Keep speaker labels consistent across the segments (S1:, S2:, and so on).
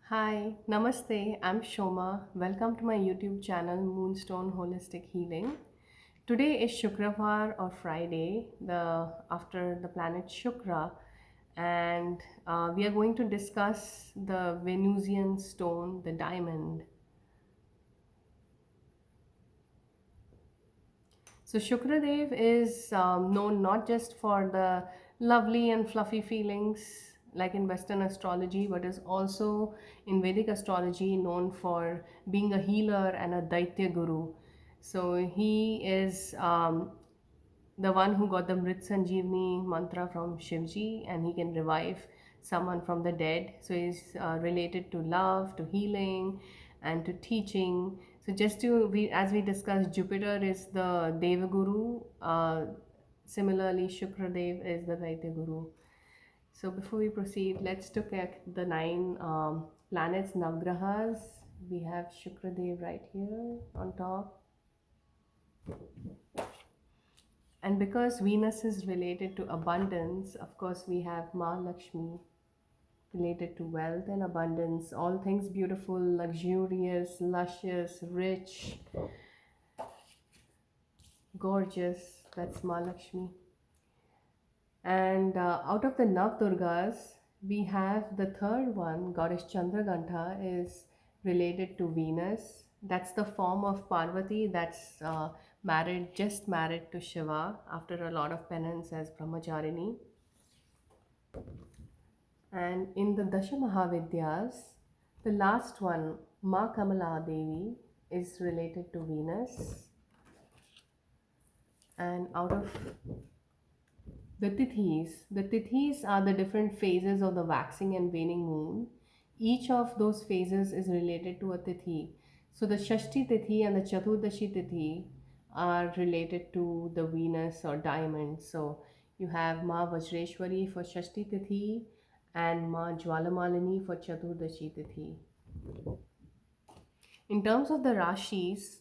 S1: Hi, Namaste. I'm Shoma. Welcome to my YouTube channel Moonstone Holistic Healing. Today is Shukravar or Friday, the after the planet Shukra, and we are going to discuss the Venusian stone, the diamond. So Shukradev is known not just for the lovely and fluffy feelings like in Western astrology, but is also in Vedic astrology known for being a healer and a Daitya guru. So he is the one who got the Mrit Sanjeevani mantra from Shivji, and he can revive someone from the dead. So he's related to love, to healing, and to teaching. So just to we as we discussed, Jupiter is the Devaguru. Similarly, Shukradev is the Daitya Guru. So before we proceed, let's look at the nine planets, Navgrahas. We have Shukradev right here on top. And because Venus is related to abundance, of course, we have Ma Lakshmi related to wealth and abundance, all things beautiful, luxurious, luscious, rich, gorgeous. That's Ma Lakshmi. And out of the Navdurgas, we have the third one, Goddess Chandragantha, is related to Venus. That's the form of Parvati that's just married to Shiva after a lot of penance as Brahmacharini. And in the Dasha Mahavidyas, the last one, Ma Kamala Devi, is related to Venus. And out of the tithis are the different phases of the waxing and waning moon. Each of those phases is related to a tithi. So the Shashti Tithi and the Chaturdashi Tithi are related to the Venus or diamond. So you have Ma Vajreshwari for Shashti Tithi and Ma Jwalamalini for Chaturdashi Tithi. In terms of the Rashis,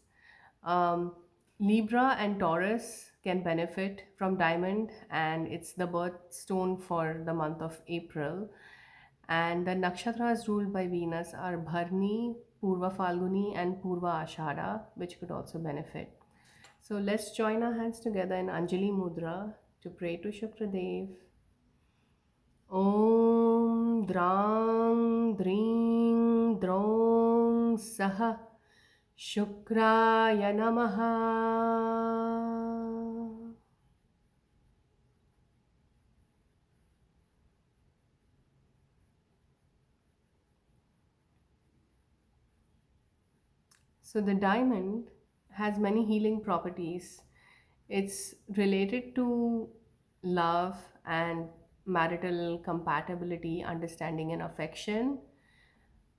S1: um, Libra and Taurus can benefit from diamond, and it's the birthstone for the month of April. And the nakshatras ruled by Venus are Bharni, Purva Falguni, and Purva Ashada, which could also benefit. So let's join our hands together in Anjali Mudra to pray to Shukradev. Om Drang Dring Drong Saha Shukraya Namaha. So the diamond has many healing properties. It's related to love and marital compatibility, understanding, and affection,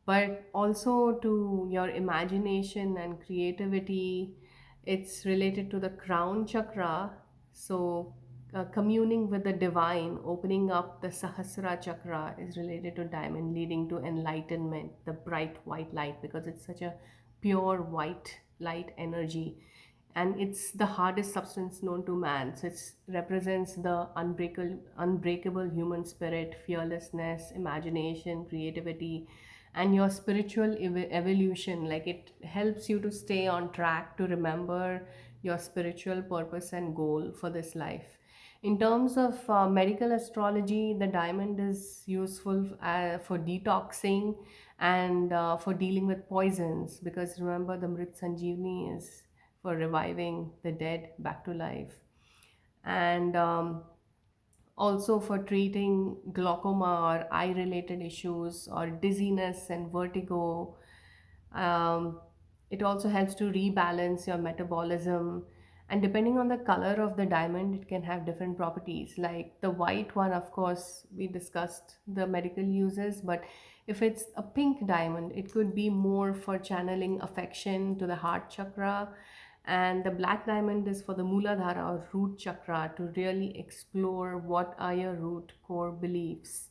S1: but also to your imagination and creativity. It's related to the crown chakra, so communing with the divine, opening up the Sahasra chakra is related to diamond, leading to enlightenment, the bright white light, because it's such a pure white light energy. And it's the hardest substance known to man. So it represents the unbreakable human spirit, fearlessness, imagination, creativity, and your spiritual evolution. Like it helps you to stay on track, to remember your spiritual purpose and goal for this life. In terms of medical astrology, the diamond is useful for detoxing and for dealing with poisons, because remember the Mrit Sanjeevani is for reviving the dead back to life. And also for treating glaucoma or eye related issues or dizziness and vertigo. um, it also helps to rebalance your metabolism, and depending on the color of the diamond it can have different properties. Like the white one, of course, we discussed the medical uses, but if it's a pink diamond it could be more for channeling affection to the heart chakra, and the black diamond is for the Muladhara or root chakra, to really explore what are your root core beliefs.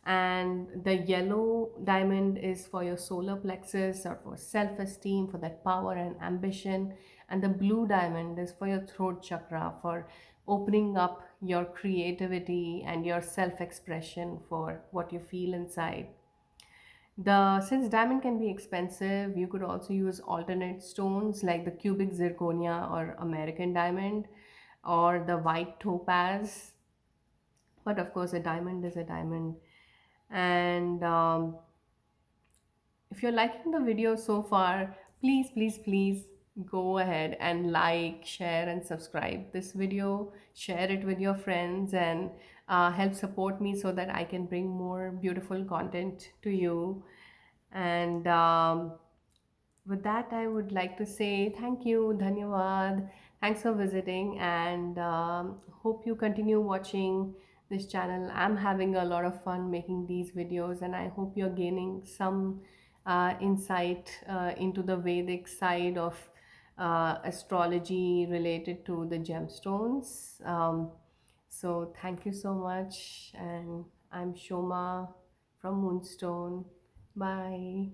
S1: And the yellow diamond is for your solar plexus or for self-esteem, for that power and ambition. And the blue diamond is for your throat chakra, for opening up your creativity and your self-expression for what you feel inside. The since diamond can be expensive, you could also use alternate stones like the cubic zirconia or American diamond or the white topaz. But of course, a diamond is a diamond. And if you're liking the video so far, please, please, please go ahead and like, share, and subscribe this video. Share it with your friends and help support me so that I can bring more beautiful content to you. And with that, I would like to say thank you, Dhanyavad. Thanks for visiting, and hope you continue watching this channel. I'm having a lot of fun making these videos, and I hope you're gaining some insight into the Vedic side of astrology related to the gemstones. So, thank you so much, and I'm Shoma from Moonstone. Bye.